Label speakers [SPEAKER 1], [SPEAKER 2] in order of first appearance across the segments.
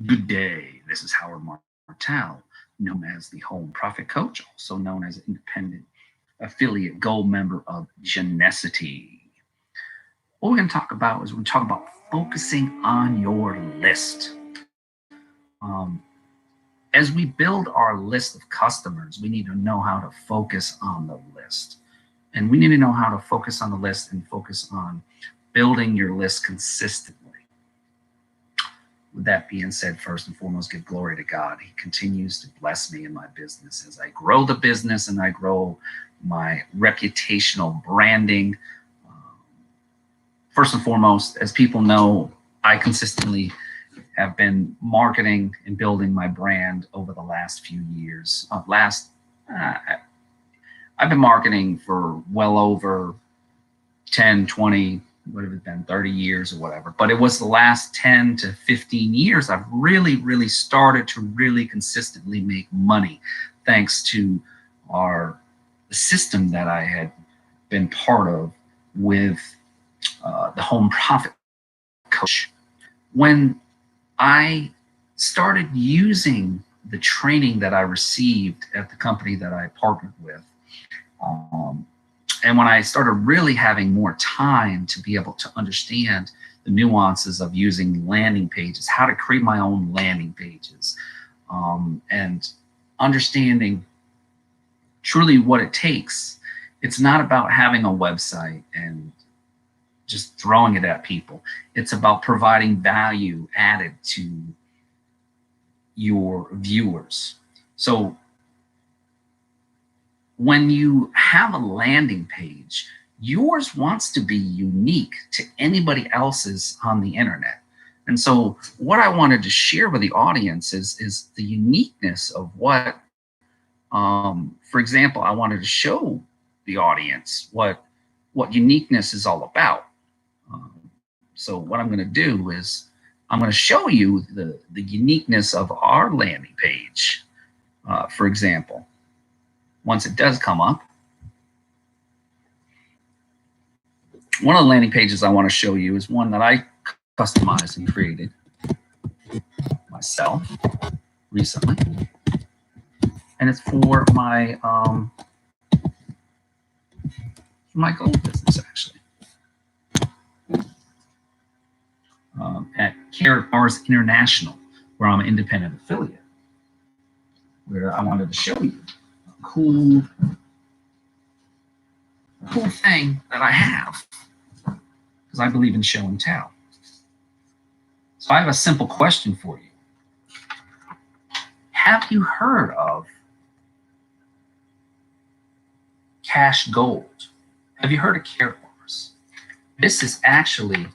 [SPEAKER 1] Good day. This is Howard Martel, known as the Home Profit Coach, also known as independent affiliate gold member of Genesity. What we're going to talk about is we're going to talk about focusing on your list. As we build our list of customers, we need to know how to focus on the list. And we need to know how to focus on the list and focus on building your list consistently. With that being said, first and foremost, give glory to God. He continues to bless me in my business as I grow the business and I grow my reputational branding. First and foremost, as people know, I consistently have been marketing and building my brand over the last few years. I've been marketing for well over 10, 20, what have it been, 30 years or whatever. But it was the last 10 to 15 years I've really started to really consistently make money, thanks to the system that I had been part of with the Home Profit Coach. When I started using the training that I received at the company that I partnered with, and when I started really having more time to be able to understand the nuances of using landing pages, how to create my own landing pages, and understanding truly what it takes. It's not about having a website and just throwing it at people. It's about providing value added to your viewers. So when you have a landing page, yours wants to be unique to anybody else's on the internet. And so what I wanted to share with the audience is the uniqueness of what, for example, I wanted to show the audience what uniqueness is all about. So what I'm going to do is I'm going to show you the uniqueness of our landing page. For example, once it does come up, one of the landing pages I want to show you is one that I customized and created myself recently. And it's for my gold business, actually. At Carrot Bars International, where I'm an independent affiliate, where I wanted to show you a cool thing that I have, because I believe in show and tell. So I have a simple question for you. Have you heard of Cash Gold? Have you heard of Carrot Bars? This is actually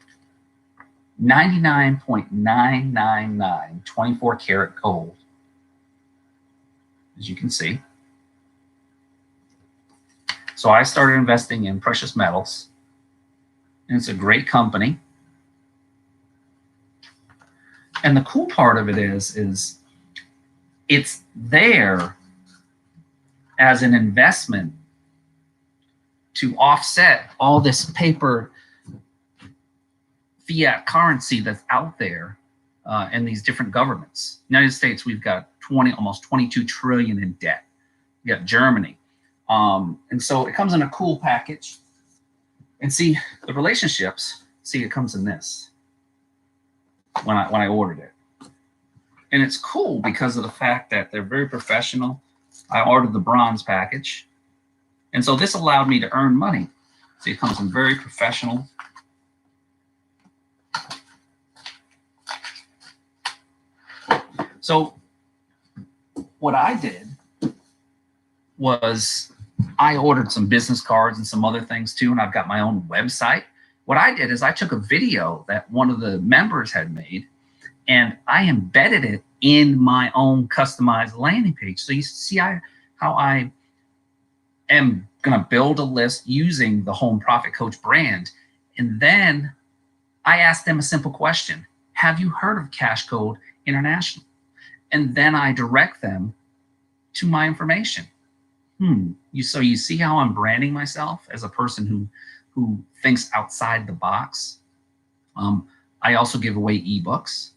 [SPEAKER 1] 99.999 24 karat gold, as you can see. So I started investing in precious metals, and it's a great company. And the cool part of it is it's there as an investment to offset all this paper fiat currency that's out there in these different governments. United States, we've got almost 22 trillion in debt. We got Germany. And so it comes in a cool package. And see, the relationships, see, it comes in this when I ordered it. And it's cool because of the fact that they're very professional. I ordered the bronze package. And so this allowed me to earn money. See, it comes in very professional. So what I did was I ordered some business cards and some other things too, and I've got my own website. What I did is I took a video that one of the members had made, and I embedded it in my own customized landing page. So you see how I am going to build a list using the Home Profit Coach brand. And then I asked them a simple question. Have you heard of Cash Gold International? And then I direct them to my information. So you see how I'm branding myself as a person who thinks outside the box. I also give away ebooks.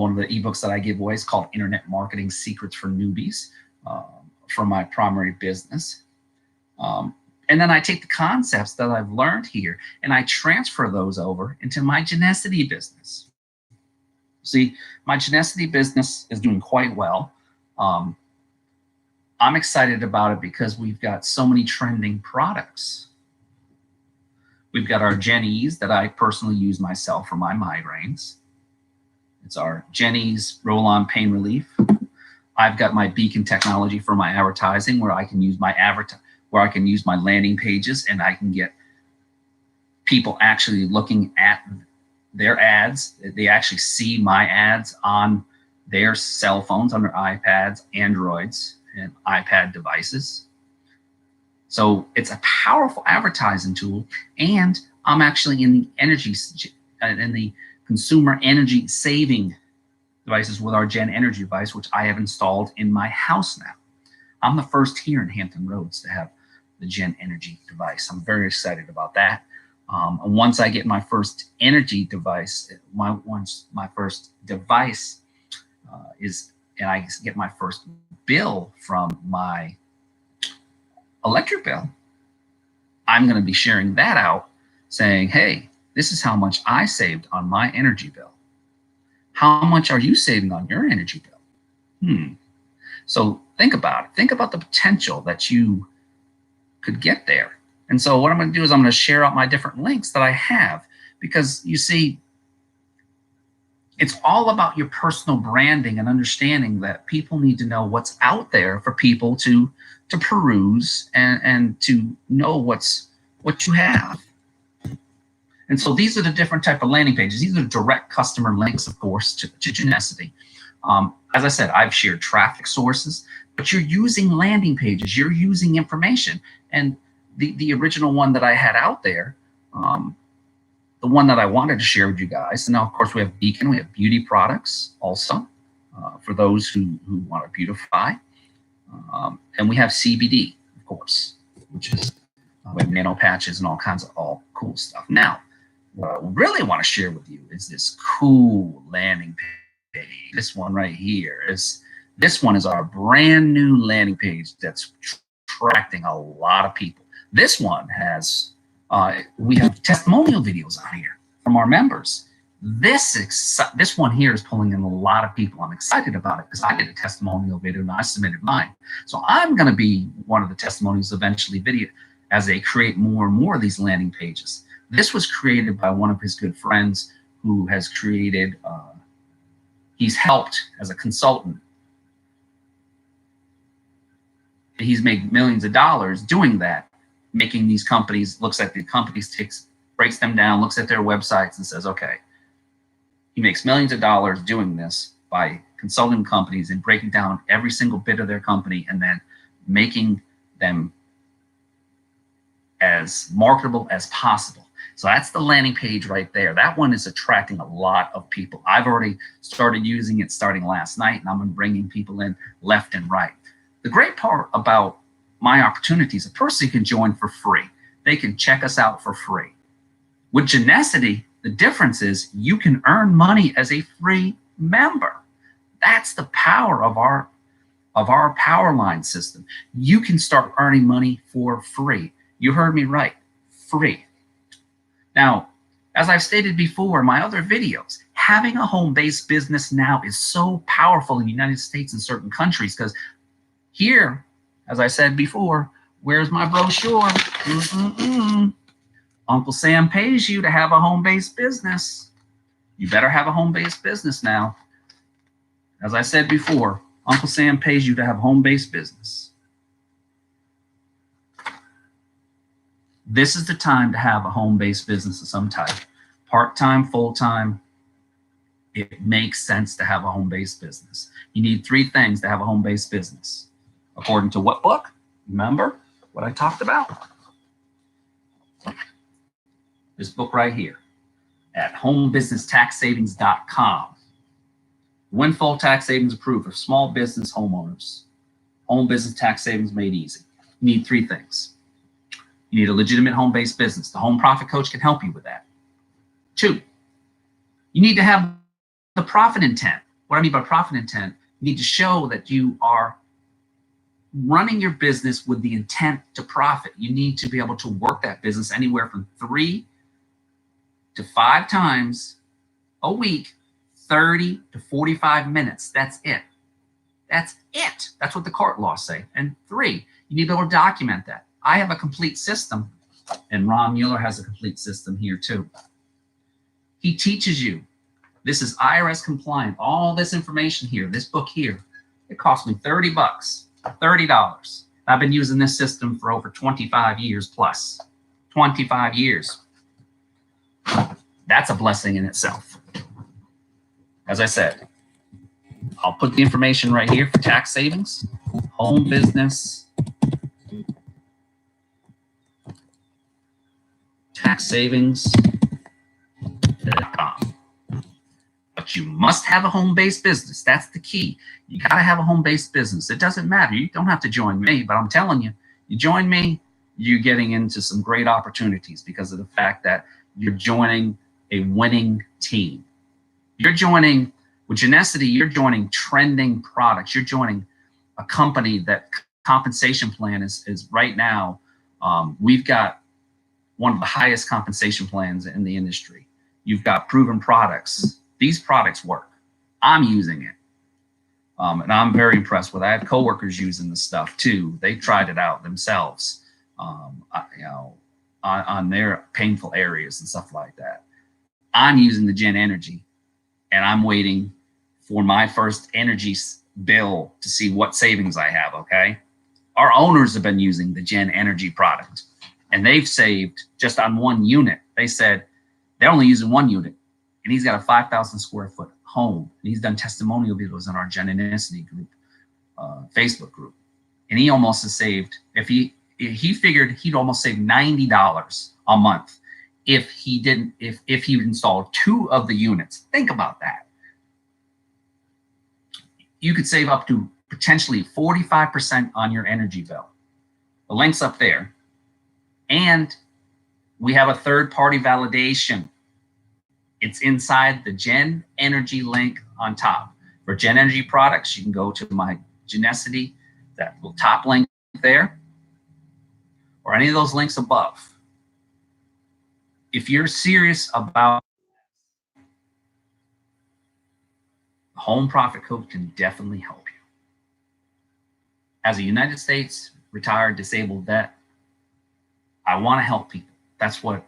[SPEAKER 1] One of the ebooks that I give away is called Internet Marketing Secrets for Newbies for my primary business. And then I take the concepts that I've learned here and I transfer those over into my Genesity business. See, my Genesity business is doing quite well. I'm excited about it because we've got so many trending products. We've got our Gen Ease that I personally use myself for my migraines. It's our Gen Ease roll-on pain relief. I've got my Beacon technology for my advertising, where I can use my landing pages and I can get people actually looking at their ads. They actually see my ads on their cell phones, on their iPads, Androids, and iPad devices. So it's a powerful advertising tool, and I'm actually in the consumer energy saving devices with our Gen Energy device, which I have installed in my house now. I'm the first here in Hampton Roads to have the Gen Energy device. I'm very excited about that. And once I get my first energy device, once my first device and I get my first bill from my electric bill, I'm going to be sharing that out, saying, hey, this is how much I saved on my energy bill. How much are you saving on your energy bill? So think about it. Think about the potential that you could get there. And so what I'm going to do is I'm going to share out my different links that I have, because you see, it's all about your personal branding and understanding that people need to know what's out there for people to peruse and to know what you have. And so these are the different type of landing pages. These are direct customer links, of course, to Genesity. As I said, I've shared traffic sources, but you're using landing pages. You're using information. And the original one that I had out there, the one that I wanted to share with you guys, and now, of course, we have Beacon. We have beauty products also for those who want to beautify. And we have CBD, of course, which is we have nano patches and all kinds of cool stuff. Now, what I really want to share with you is this cool landing page. This one right here this one is our brand new landing page that's attracting a lot of people. This one has we have testimonial videos on here from our members. This one here is pulling in a lot of people. I'm excited about it because I did a testimonial video and I submitted mine. So I'm going to be one of the testimonials eventually video as they create more and more of these landing pages. This was created by one of his good friends who has created, he's helped as a consultant. He's made millions of dollars doing that, making these companies, looks at the companies, breaks them down, looks at their websites and says, okay, he makes millions of dollars doing this by consulting companies and breaking down every single bit of their company and then making them as marketable as possible. So that's the landing page right there. That one is attracting a lot of people. I've already started using it starting last night, and I'm bringing people in left and right. The great part about my opportunities, a person can join for free. They can check us out for free. With Genesity, the difference is you can earn money as a free member. That's the power of our power line system. You can start earning money for free. You heard me right, free. Now, as I've stated before in my other videos, having a home-based business now is so powerful in the United States and certain countries, because here, as I said before, where's my brochure? Uncle Sam pays you to have a home-based business. You better have a home-based business now. As I said before, Uncle Sam pays you to have a home-based business. This is the time to have a home-based business of some type. Part-time, full-time, it makes sense to have a home-based business. You need 3 things to have a home-based business. According to what book? Remember what I talked about? This book right here at homebusinesstaxsavings.com. Windfall tax savings approved for small business homeowners. Home business tax savings made easy. You need 3 things. You need a legitimate home-based business. The Home Profit Coach can help you with that. 2, you need to have the profit intent. What I mean by profit intent, you need to show that you are running your business with the intent to profit. You need to be able to work that business anywhere from 3 to 5 times a week, 30 to 45 minutes. That's it. That's it. That's what the court laws say. And 3, you need to be able to document that. I have a complete system, and Ron Mueller has a complete system here too. He teaches you. This is IRS compliant. All this information here, this book here, it cost me $30, $30. I've been using this system for over 25 years plus. 25 years. That's a blessing in itself. As I said, I'll put the information right here for tax savings, home business, tax savings.com. But you must have a home-based business. That's the key. You got to have a home-based business. It doesn't matter. You don't have to join me, but I'm telling you, you join me, you're getting into some great opportunities because of the fact that you're joining a winning team. You're joining, with Genesity, you're joining trending products. You're joining a company that compensation plan is right now, we've got one of the highest compensation plans in the industry. You've got proven products. These products work. I'm using it. And I'm very impressed with it. I have coworkers using the stuff too. They tried it out themselves, on their painful areas and stuff like that. I'm using the Gen Energy, and I'm waiting for my first energy bill to see what savings I have, okay? Our owners have been using the Gen Energy product, and they've saved just on one unit. They said they're only using one unit, and he's got a 5,000 square foot home, and he's done testimonial videos in our Genesity group, Facebook group, and he almost has saved, if he figured he'd almost save $90 a month if he installed 2 of the units. Think about that. You could save up to potentially 45% on your energy bill. The link's up there. And we have a third-party validation. It's inside the Gen Energy link on top. For Gen Energy products, you can go to my Genesity, that little top link there, or any of those links above. If you're serious about Home Profit Coach, can definitely help you. As a United States retired disabled vet, I want to help people. That's what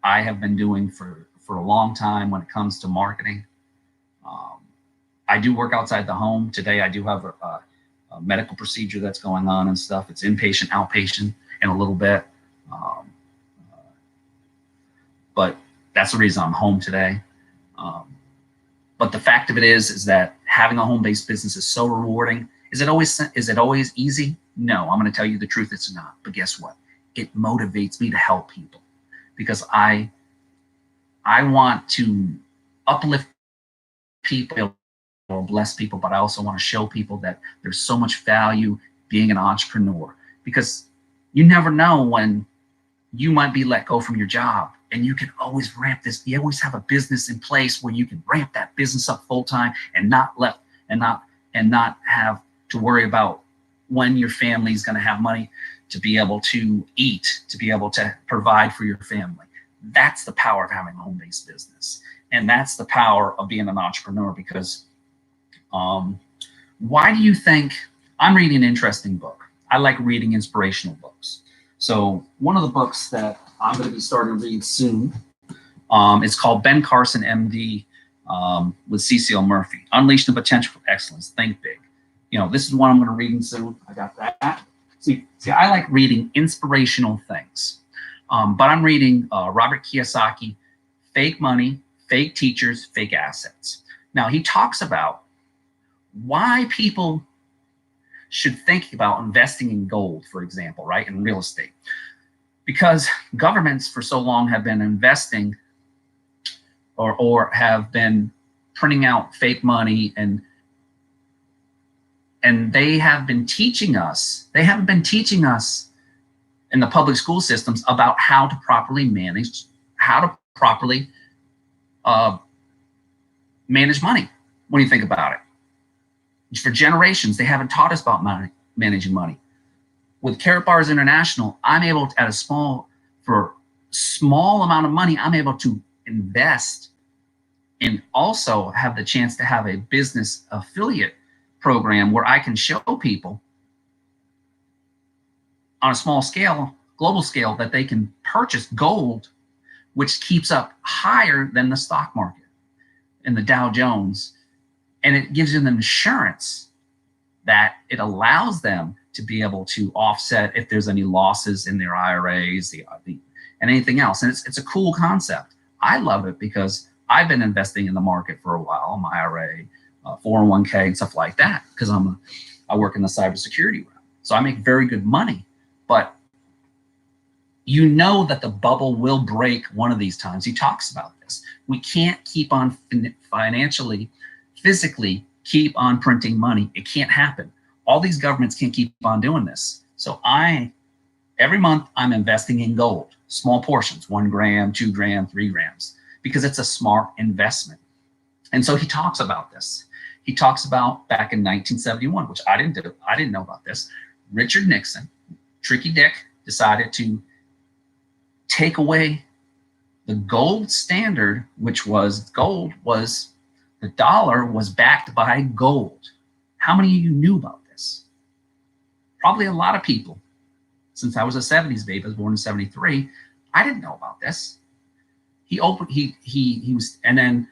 [SPEAKER 1] I have been doing for a long time when it comes to marketing. I do work outside the home. Today I do have a medical procedure that's going on and stuff. It's inpatient, outpatient in a little bit. But that's the reason I'm home today. But the fact of it is that having a home-based business is so rewarding. Is it always easy? No, I'm going to tell you the truth, it's not. But guess what? It motivates me to help people because I want to uplift people or bless people, but I also want to show people that there's so much value being an entrepreneur, because you never know when you might be let go from your job, and you can always ramp this. You always have a business in place where you can ramp that business up full time and not have to worry about when your family is going to have money to be able to eat, to be able to provide for your family. That's the power of having a home-based business. And that's the power of being an entrepreneur, because why do you think I'm reading an interesting book? I like reading inspirational books. So one of the books that I'm going to be starting to read soon, it's called Ben Carson, MD, with Cecile Murphy, Unleash the Potential for Excellence, Think Big. This is one I'm going to read soon. I got that. See, I like reading inspirational things. But I'm reading Robert Kiyosaki, Fake Money, Fake Teachers, Fake Assets. Now, he talks about why people should think about investing in gold, for example, right, in real estate. Because governments for so long have been investing or have been printing out fake money, and they have been teaching us, they haven't been teaching us in the public school systems about how to properly manage manage money when you think about it. For generations, they haven't taught us about managing money. With Carrot Bars International, I'm able to, for small amount of money, I'm able to invest and also have the chance to have a business affiliate program where I can show people on a small scale, global scale, that they can purchase gold, which keeps up higher than the stock market and the Dow Jones. And it gives them insurance that it allows them to be able to offset if there's any losses in their IRAs and anything else. And it's a cool concept. I love it because I've been investing in the market for a while, my IRA, 401k and stuff like that, because I work in the cybersecurity realm. So I make very good money, but you know that the bubble will break one of these times. He talks about this. We can't keep on physically keep on printing money. It can't happen. All these governments can't keep on doing this. So every month I'm investing in gold, small portions, 1 gram, 2 gram, 3 grams, because it's a smart investment. And so he talks about this. He talks about back in 1971, which I didn't know about this. Richard Nixon, Tricky Dick, decided to take away the gold standard, which was the dollar was backed by gold. How many of you knew about this? Probably a lot of people. Since I was a 70s baby, I was born in 73, I didn't know about this. And then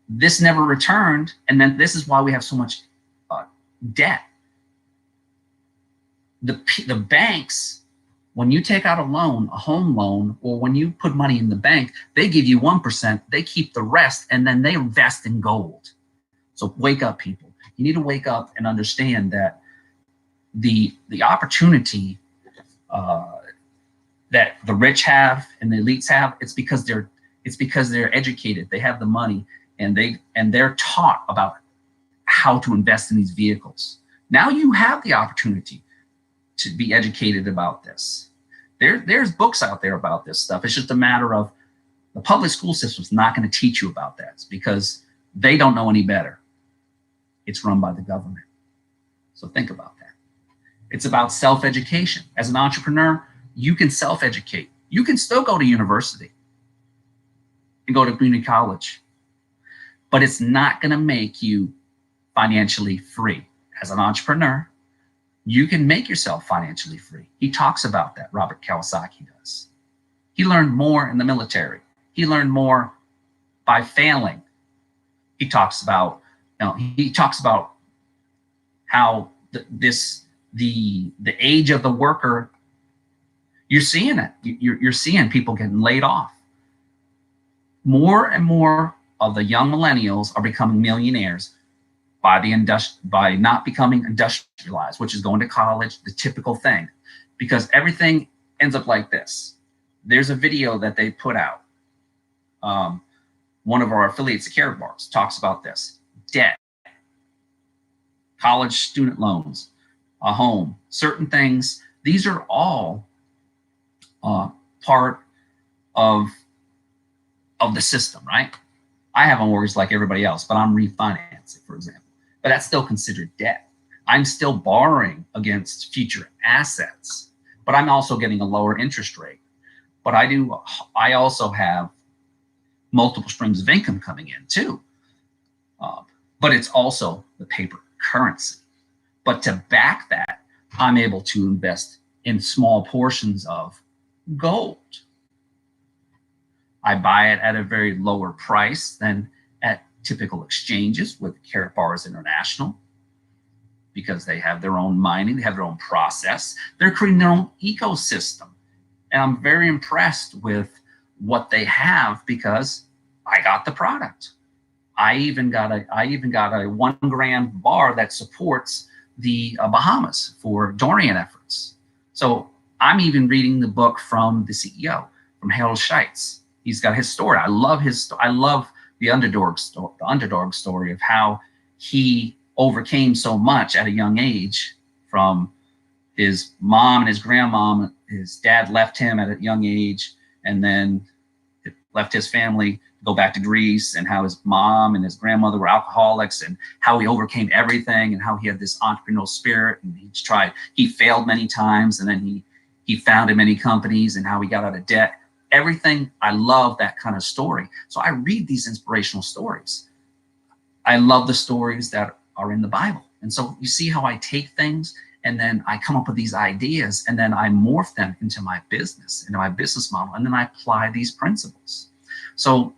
[SPEAKER 1] this never returned, and then this is why we have so much debt. The banks, when you take out a loan, a home loan, or when you put money in the bank, they give you 1%, they keep the rest, and then they invest in gold. So wake up, people. You need to wake up and understand that the opportunity that the rich have and the elites have, it's because they're educated, they have the money, and they're taught about how to invest in these vehicles. Now you have the opportunity to be educated about this. There's books out there about this stuff. It's just a matter of the public school system's not going to teach you about that. It's because they don't know any better. It's run by the government. So think about that. It's about self-education. As an entrepreneur, you can self-educate. You can still go to university and go to community college, but it's not going to make you financially free. As an entrepreneur, you can make yourself financially free. He talks about that, Robert Kiyosaki does. He learned more in the military. He learned more by failing. He talks about, how the age of the worker, you're seeing it. You're seeing people getting laid off. More and more of the young millennials are becoming millionaires by not becoming industrialized, which is going to college, the typical thing, because everything ends up like this. There's a video that they put out. One of our affiliates at Carrot Bars talks about this. Debt, college student loans, a home, certain things. These are all part of the system, right? I have a mortgage like everybody else, but I'm refinancing, for example. But that's still considered debt. I'm still borrowing against future assets, but I'm also getting a lower interest rate. But I also have multiple streams of income coming in too. But it's also the paper currency. But to back that, I'm able to invest in small portions of gold. I buy it at a very lower price than at typical exchanges with Carrot Bars International, because they have their own mining, they have their own process, they're creating their own ecosystem. And I'm very impressed with what they have because I got the product. I even got a 1 gram bar that supports the Bahamas for Dorian efforts. So I'm even reading the book from the CEO, from Harold Scheitz. He's got his story. I love the underdog story of how he overcame so much at a young age from his mom and his grandmom. His dad left him at a young age, and then left his family to go back to Greece, and how his mom and his grandmother were alcoholics, and how he overcame everything, and how he had this entrepreneurial spirit, and he failed many times, and then he founded many companies, and how he got out of debt. Everything. I love that kind of story. So I read these inspirational stories. I love the stories that are in the Bible. And so you see how I take things, and then I come up with these ideas, and then I morph them into my business, into my business model, and then I apply these principles. So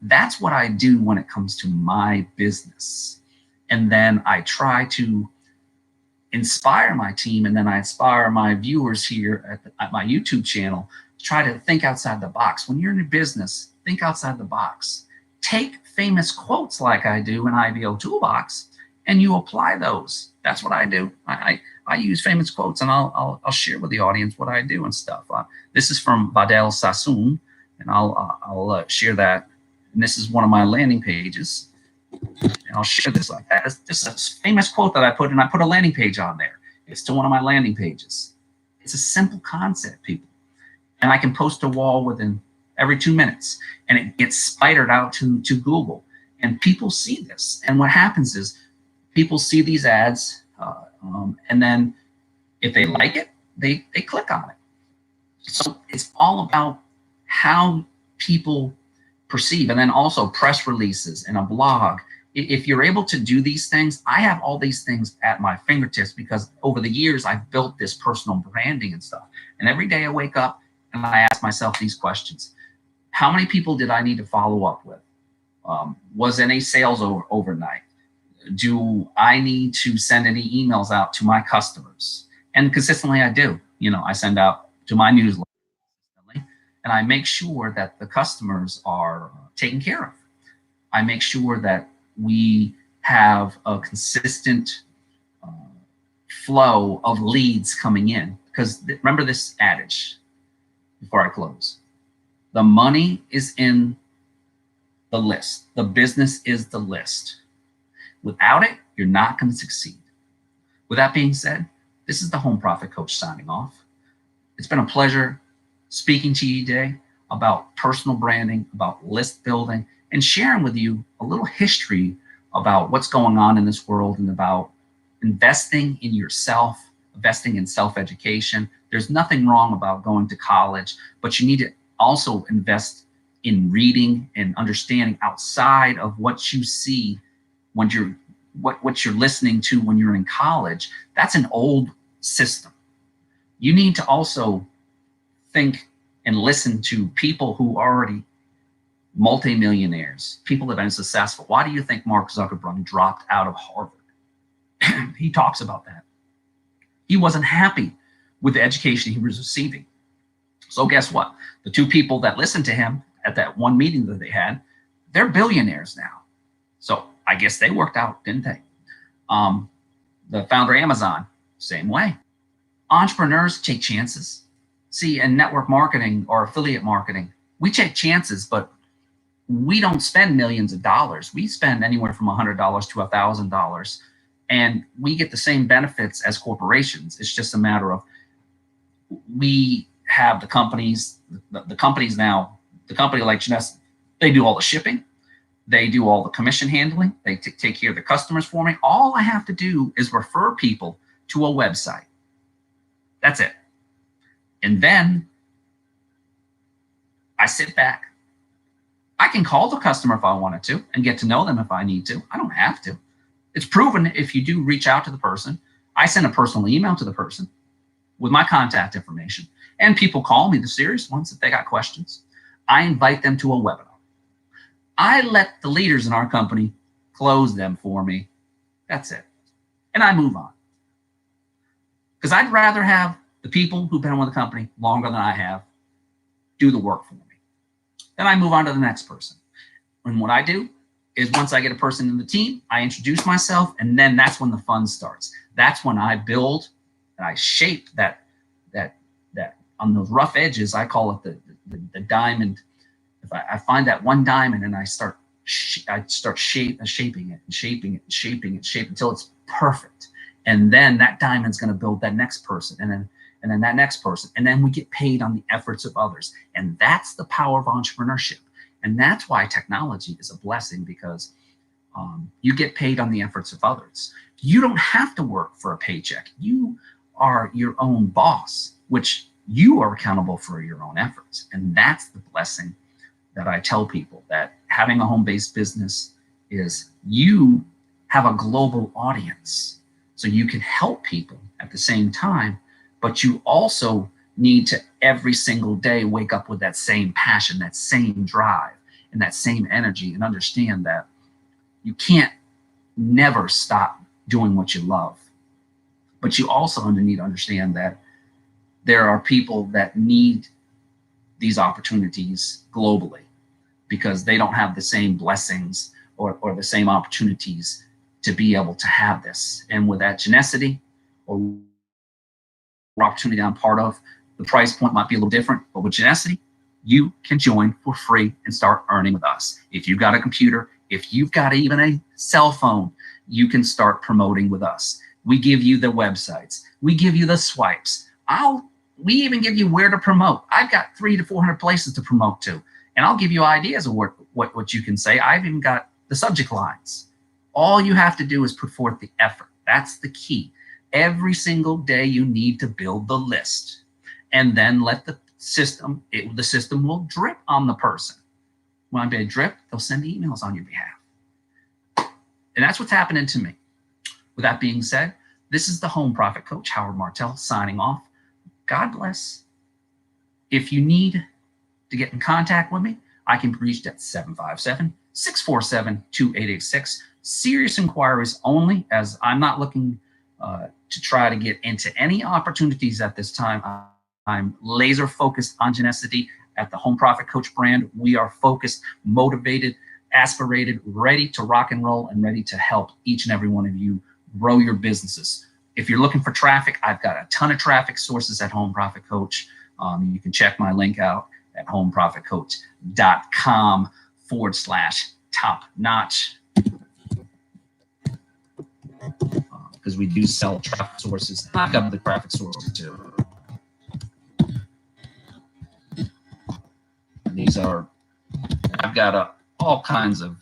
[SPEAKER 1] that's what I do when it comes to my business. And then I try to inspire my team, and then I inspire my viewers here at my YouTube channel to try to think outside the box. When you're in a business, think outside the box. Take famous quotes like I do in IBO Toolbox, and you apply those. That's what I do. I use famous quotes, and I'll share with the audience what I do and stuff. This is from Vadel Sassoon, and I'll share that. And this is one of my landing pages, and I'll share this like that. It's just a famous quote that I put, and I put a landing page on there. It's to one of my landing pages. It's a simple concept, people, and I can post a wall within every 2 minutes, and it gets spidered out to Google, and people see this. And what happens is people see these ads, and then if they like it, they click on it. So it's all about how people perceive, and then also press releases and a blog. If you're able to do these things, I have all these things at my fingertips because over the years I've built this personal branding and stuff. And every day I wake up and I ask myself these questions. How many people did I need to follow up with? Was any sales overnight? Do I need to send any emails out to my customers? And consistently I do. I send out to my newsletter, and I make sure that the customers are taken care of. I make sure that we have a consistent flow of leads coming in. Because remember this adage before I close. The money is in the list. The business is the list. Without it, you're not going to succeed. With that being said, this is the Home Profit Coach signing off. It's been a pleasure speaking to you today about personal branding, about list building, and sharing with you a little history about what's going on in this world and about investing in yourself, investing in self-education. There's nothing wrong about going to college, but you need to also invest in reading and understanding outside of what you see when you're what you're listening to when you're in college. That's an old system. You need to also think and listen to people who are already multimillionaires, people that have been successful. Why do you think Mark Zuckerberg dropped out of Harvard? He talks about that. He wasn't happy with the education he was receiving. So guess what? The two people that listened to him at that one meeting that they had, they're billionaires now. So I guess they worked out, didn't they? The founder of Amazon, same way. Entrepreneurs take chances. See, in network marketing or affiliate marketing, we take chances, but we don't spend millions of dollars. We spend anywhere from $100 to $1,000, and we get the same benefits as corporations. It's just a matter of we have the companies, the companies now, the company like Janessa, they do all the shipping. They do all the commission handling. They take care of the customers for me. All I have to do is refer people to a website. That's it. And then I sit back. I can call the customer if I wanted to and get to know them if I need to. I don't have to. It's proven if you do reach out to the person. I send a personal email to the person with my contact information. And people call me, the serious ones, if they got questions. I invite them to a webinar. I let the leaders in our company close them for me. That's it. And I move on. Because I'd rather have the people who've been with the company longer than I have do the work for me. Then I move on to the next person. And what I do is once I get a person in the team, I introduce myself, and then that's when the fun starts. That's when I build and I shape that on those rough edges. I call it the diamond. If I find that one diamond and I start shaping it until it's perfect, and then that diamond's going to build that next person, and and then that next person. And then we get paid on the efforts of others. And that's the power of entrepreneurship. And that's why technology is a blessing, because you get paid on the efforts of others. You don't have to work for a paycheck. You are your own boss, which you are accountable for your own efforts. And that's the blessing that I tell people, that having a home-based business is you have a global audience. So you can help people at the same time, but you also need to every single day wake up with that same passion, that same drive, and that same energy, and understand that you can't never stop doing what you love. But you also need to understand that there are people that need these opportunities globally because they don't have the same blessings or the same opportunities to be able to have this. And with that tenacity or opportunity I'm part of, the price point might be a little different, but with tenacity, you can join for free and start earning with us. If you've got a computer, if you've got even a cell phone, you can start promoting with us. We give you the websites. We give you the swipes. We even give you where to promote. I've got 300 to 400 places to promote to, and I'll give you ideas of what you can say. I've even got the subject lines. All you have to do is put forth the effort. That's the key. Every single day you need to build the list, and then let the system will drip on the person. When they drip, they'll send emails on your behalf. And that's what's happening to me. With that being said, this is the Home Profit Coach, Howard Martell, signing off. God bless. If you need to get in contact with me, I can be reached at 757-647-2886. Serious inquiries only, as I'm not looking to try to get into any opportunities at this time. I'm laser focused on tenacity at the Home Profit Coach brand. We are focused, motivated, aspirated, ready to rock and roll, and ready to help each and every one of you grow your businesses. If you're looking for traffic, I've got a ton of traffic sources at Home Profit Coach. You can check my link out at homeprofitcoach.com/top notch. Because we do sell traffic sources. I've got the traffic sources too. And these are, I've got all kinds of,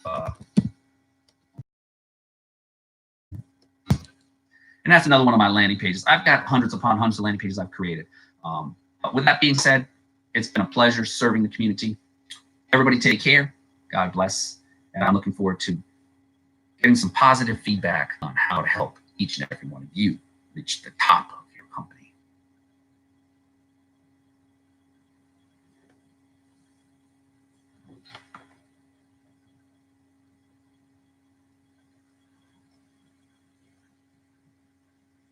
[SPEAKER 1] and that's another one of my landing pages. I've got hundreds upon hundreds of landing pages I've created. But with that being said, it's been a pleasure serving the community. Everybody take care. God bless. And I'm looking forward to getting some positive feedback on how to help each and every one of you reach the top